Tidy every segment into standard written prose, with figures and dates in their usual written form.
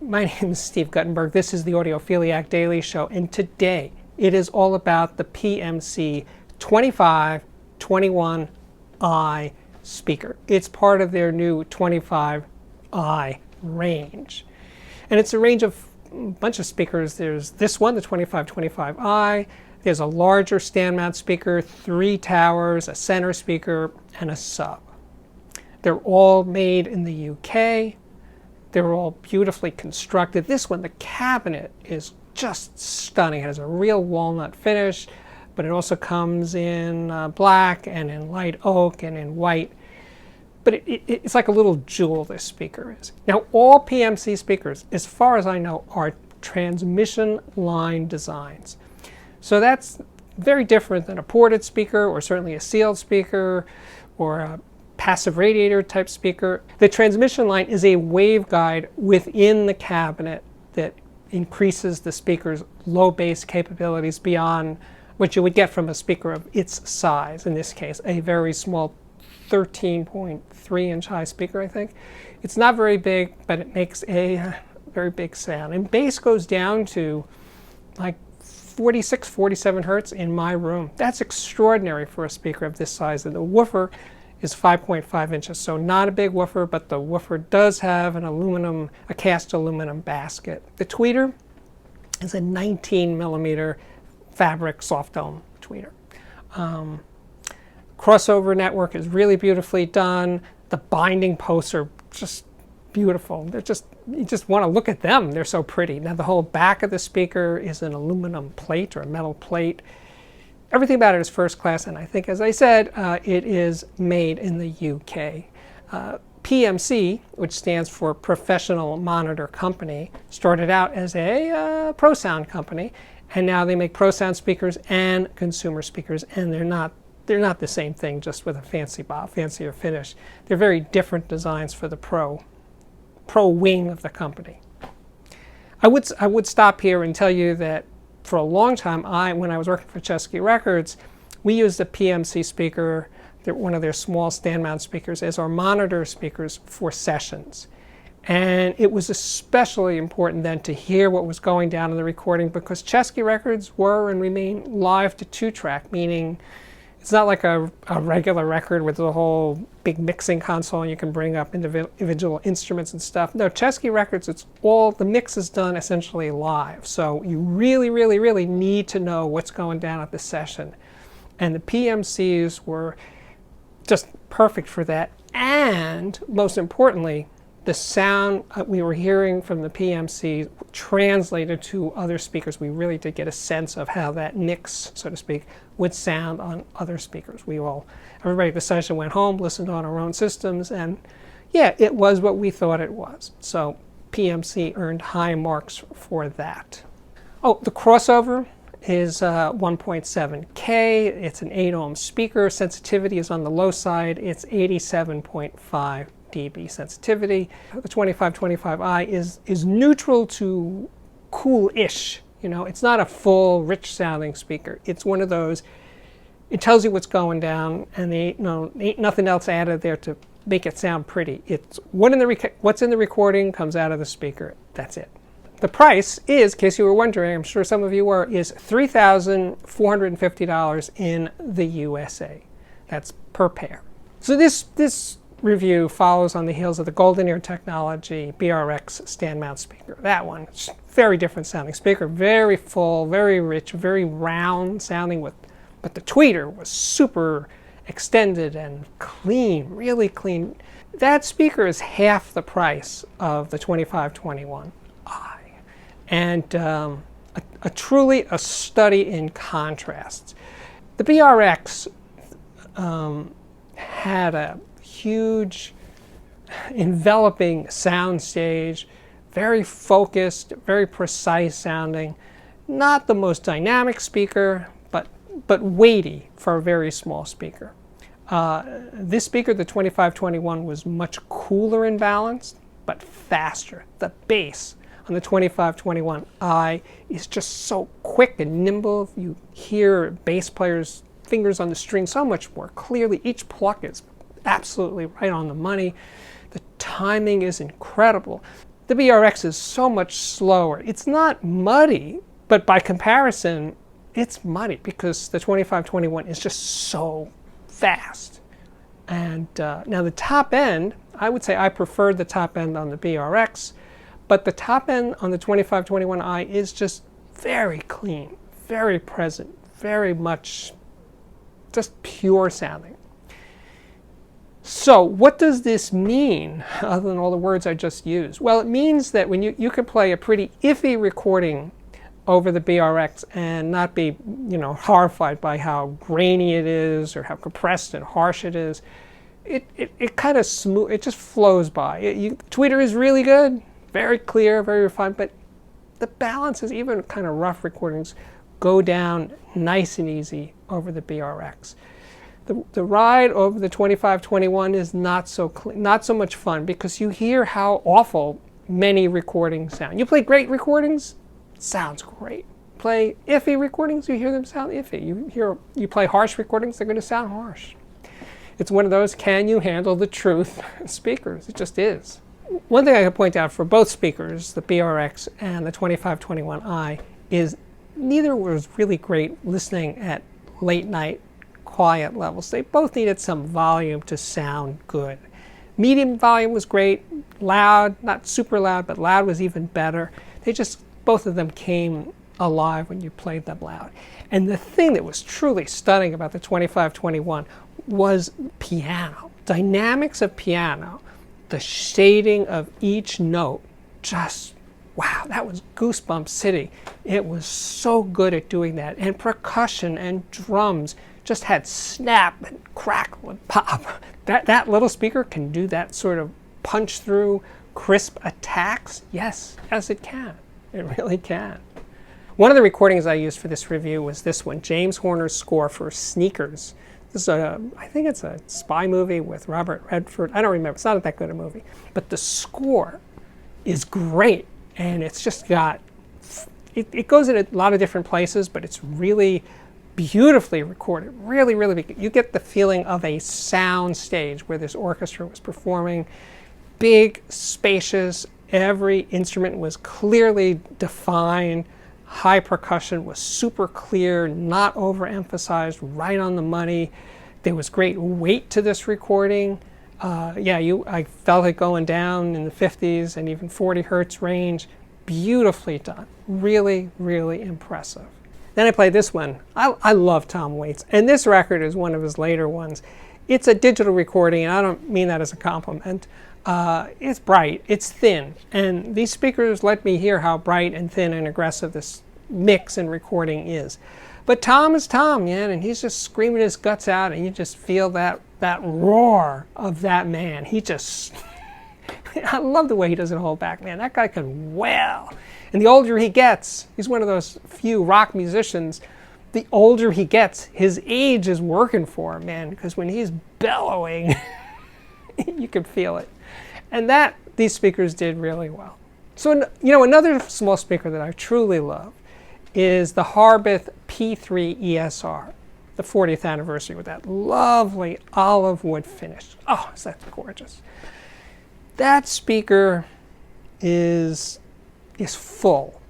My name is Steve Guttenberg. This is the Audiophiliac Daily Show, and today it is all about the PMC 25 21i speaker. It's part of their new 25i range. And it's a range of a bunch of speakers. There's this one, the 25 25i. There's a larger stand mount speaker, 3 towers, a center speaker, and a sub. They're all made in the UK. They're all beautifully constructed. This one, the cabinet, is just stunning. It has a real walnut finish, but it also comes in black and in light oak and in white. But it's like a little jewel, this speaker is. Now, all PMC speakers, as far as I know, are transmission line designs. So that's very different than a ported speaker, or certainly a sealed speaker, or a passive radiator type speaker. The transmission line is a waveguide within the cabinet that increases the speaker's low bass capabilities beyond what you would get from a speaker of its size. In this case, a very small 13.3 inch high speaker, I think. It's not very big, but it makes a very big sound. And bass goes down to like 46, 47 hertz in my room. That's extraordinary for a speaker of this size. And the woofer is 5.5 inches, so not a big woofer, but the woofer does have a cast aluminum basket. The tweeter is a 19 millimeter fabric soft dome tweeter. Crossover network is really beautifully done. The binding posts are just beautiful. You just want to look at them. They're so pretty. Now, the whole back of the speaker is an aluminum plate or a metal plate. Everything about it is first class, and I think, as I said, it is made in the UK. PMC, which stands for Professional Monitor Company, started out as a pro sound company, and now they make pro sound speakers and consumer speakers, and they're not the same thing, just with a fancier finish. They're very different designs for the pro wing of the company. I would stop here and tell you that for a long time, when I was working for Chesky Records, we used a PMC speaker, one of their small stand mount speakers, as our monitor speakers for sessions. And it was especially important then to hear what was going down in the recording, because Chesky Records were and remain live to 2-track, meaning it's not like a regular record with the whole big mixing console and you can bring up individual instruments and stuff. No, Chesky Records, the mix is done essentially live. So you really, really, really need to know what's going down at the session. And the PMCs were just perfect for that. And most importantly, the sound we were hearing from the PMC translated to other speakers. We really did get a sense of how that mix, so to speak, would sound on other speakers. Everybody at the session went home, listened on our own systems, and yeah, it was what we thought it was. So PMC earned high marks for that. Oh, the crossover is 1.7K. It's an 8 ohm speaker. Sensitivity is on the low side. It's 87.5 dB sensitivity. The 25 25i is neutral to cool-ish. You know, it's not a full, rich-sounding speaker. It's one of those. It tells you what's going down, and ain't nothing else added there to make it sound pretty. It's what's in the recording comes out of the speaker. That's it. The price is, in case you were wondering, I'm sure some of you were, is $3,450 in the USA. That's per pair. So this review follows on the heels of the Golden Ear Technology BRX stand mount speaker. That one, very different sounding speaker, very full, very rich, very round sounding, but the tweeter was super extended and clean, really clean. That speaker is half the price of the 25 21i. And truly a study in contrasts. The BRX had a huge enveloping sound stage, very focused, very precise sounding, not the most dynamic speaker, but weighty for a very small speaker. This speaker, the 2521, was much cooler and balanced, but faster. The bass on the 2521i is just so quick and nimble. You hear bass players' fingers on the string so much more clearly. Each pluck is absolutely right on the money. The timing is incredible. The BRX is so much slower. It's not muddy, but by comparison, it's muddy because the 2521 is just so fast. And now the top end, I would say I preferred the top end on the BRX, but the top end on the 2521i is just very clean, very present, very much just pure sounding. So what does this mean, other than all the words I just used? Well, it means that when you can play a pretty iffy recording over the BRX and not be, horrified by how grainy it is or how compressed and harsh it is. It kind of smooth, it just flows by. Tweeter is really good, very clear, very refined, but the balances, even kind of rough recordings, go down nice and easy over the BRX. The ride over the 2521 is not so much fun because you hear how awful many recordings sound. You play great recordings, sounds great. Play iffy recordings, you hear them sound iffy. You play harsh recordings, they're going to sound harsh. It's one of those, can you handle the truth speakers? It just is. One thing I could point out for both speakers, the BRX and the 2521i, is neither was really great listening at late night quiet levels. They both needed some volume to sound good. Medium volume was great, loud, not super loud, but loud was even better. Both of them came alive when you played them loud. And the thing that was truly stunning about the 2521 was piano. Dynamics of piano, the shading of each note, just, wow, that was Goosebump City. It was so good at doing that. And percussion and drums just had snap and crackle and pop. That little speaker can do that sort of punch through, crisp attacks. Yes, it can. It really can. One of the recordings I used for this review was this one, James Horner's score for Sneakers. This is I think it's a spy movie with Robert Redford. I don't remember. It's not that good a movie. But the score is great. And it's just got, it goes in a lot of different places, but it's really beautifully recorded. Really, really big. You get the feeling of a sound stage where this orchestra was performing. Big, spacious. Every instrument was clearly defined. High percussion was super clear, not overemphasized, right on the money. There was great weight to this recording. I felt it going down in the 50s and even 40 hertz range. Beautifully done. Really, really impressive. Then I played this one. I love Tom Waits, and this record is one of his later ones. It's a digital recording, and I don't mean that as a compliment. It's bright, it's thin, and these speakers let me hear how bright and thin and aggressive this mix and recording is. But Tom is Tom, man, and he's just screaming his guts out, and you just feel that roar of that man. He just, I love the way he doesn't hold back, man. That guy can wail. And the older he gets, he's one of those few rock musicians, the older he gets, his age is working for him, man, because when he's bellowing, you can feel it. And these speakers did really well. So, another small speaker that I truly love is the Harbeth P3 ESR, the 40th anniversary with that lovely olive wood finish. Oh, is that gorgeous. That speaker is full.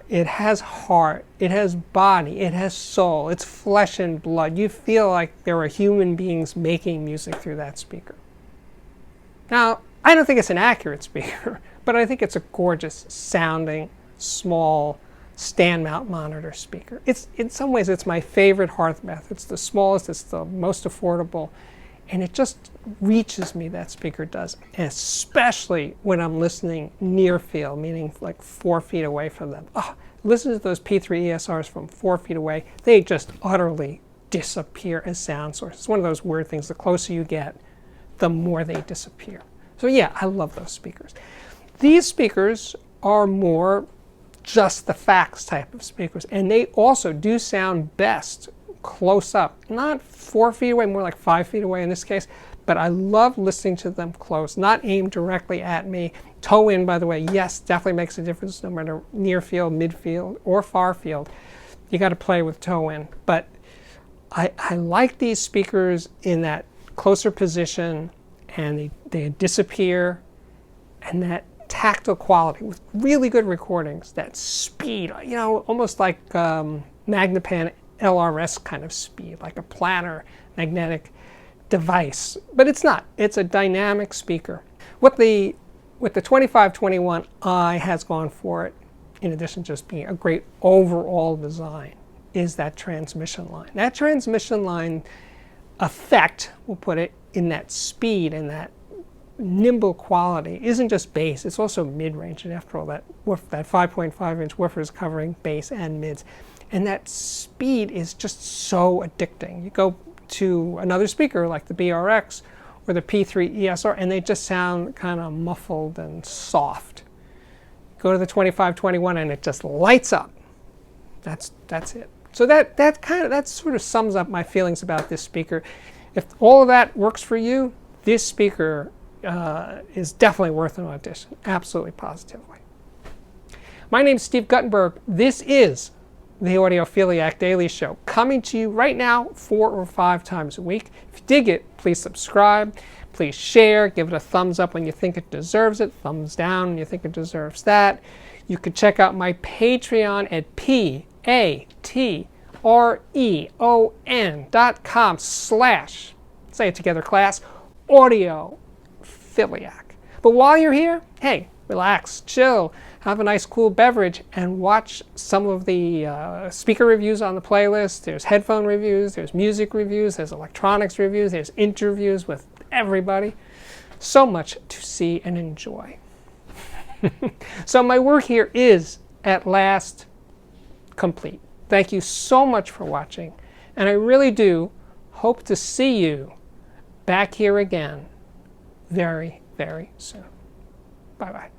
It has heart, it has body, it has soul, it's flesh and blood. You feel like there are human beings making music through that speaker. Now, I don't think it's an accurate speaker, but I think it's a gorgeous sounding, small, stand mount monitor speaker. In some ways, it's my favorite Harbeth. It's the smallest, it's the most affordable, and it just reaches me, that speaker does, and especially when I'm listening near field, meaning like 4 feet away from them. Oh, listen to those P3 ESRs from 4 feet away. They just utterly disappear as sound sources. It's one of those weird things. The closer you get, the more they disappear. So yeah, I love those speakers. These speakers are more just the facts type of speakers, and they also do sound best close up, not 4 feet away, more like 5 feet away in this case, but I love listening to them close, not aimed directly at me. Toe in, by the way, yes, definitely makes a difference no matter near field, midfield, or far field. You got to play with toe in, but I like these speakers in that closer position, and they disappear, and that tactile quality with really good recordings, that speed, you know, almost like Magnepan LRS kind of speed, like a planar magnetic device. But it's not. It's a dynamic speaker. What the 2521i has gone for it, in addition to just being a great overall design, is that transmission line. That transmission line effect, we'll put it, in that speed and that nimble quality isn't just bass, it's also mid-range. And after all, that 5.5-inch woofer is covering bass and mids. And that speed is just so addicting. You go to another speaker like the BRX or the P3 ESR, and they just sound kind of muffled and soft. Go to the 2521 and it just lights up. That's it. So that sort of sums up my feelings about this speaker. If all of that works for you, this speaker is definitely worth an audition. Absolutely, positively. My name's Steve Guttenberg. This is the Audiophiliac Daily Show, coming to you right now 4 or 5 times a week. If you dig it, please subscribe. Please share. Give it a thumbs up when you think it deserves it. Thumbs down when you think it deserves that. You can check out my Patreon at patreon.com/ say it together, class, Audiophiliac. But while you're here, hey, relax, chill, have a nice cool beverage, and watch some of the speaker reviews on the playlist. There's headphone reviews, there's music reviews, there's electronics reviews, there's interviews with everybody. So much to see and enjoy. So my work here is at last complete. Thank you so much for watching, and I really do hope to see you back here again very, very soon. Bye-bye.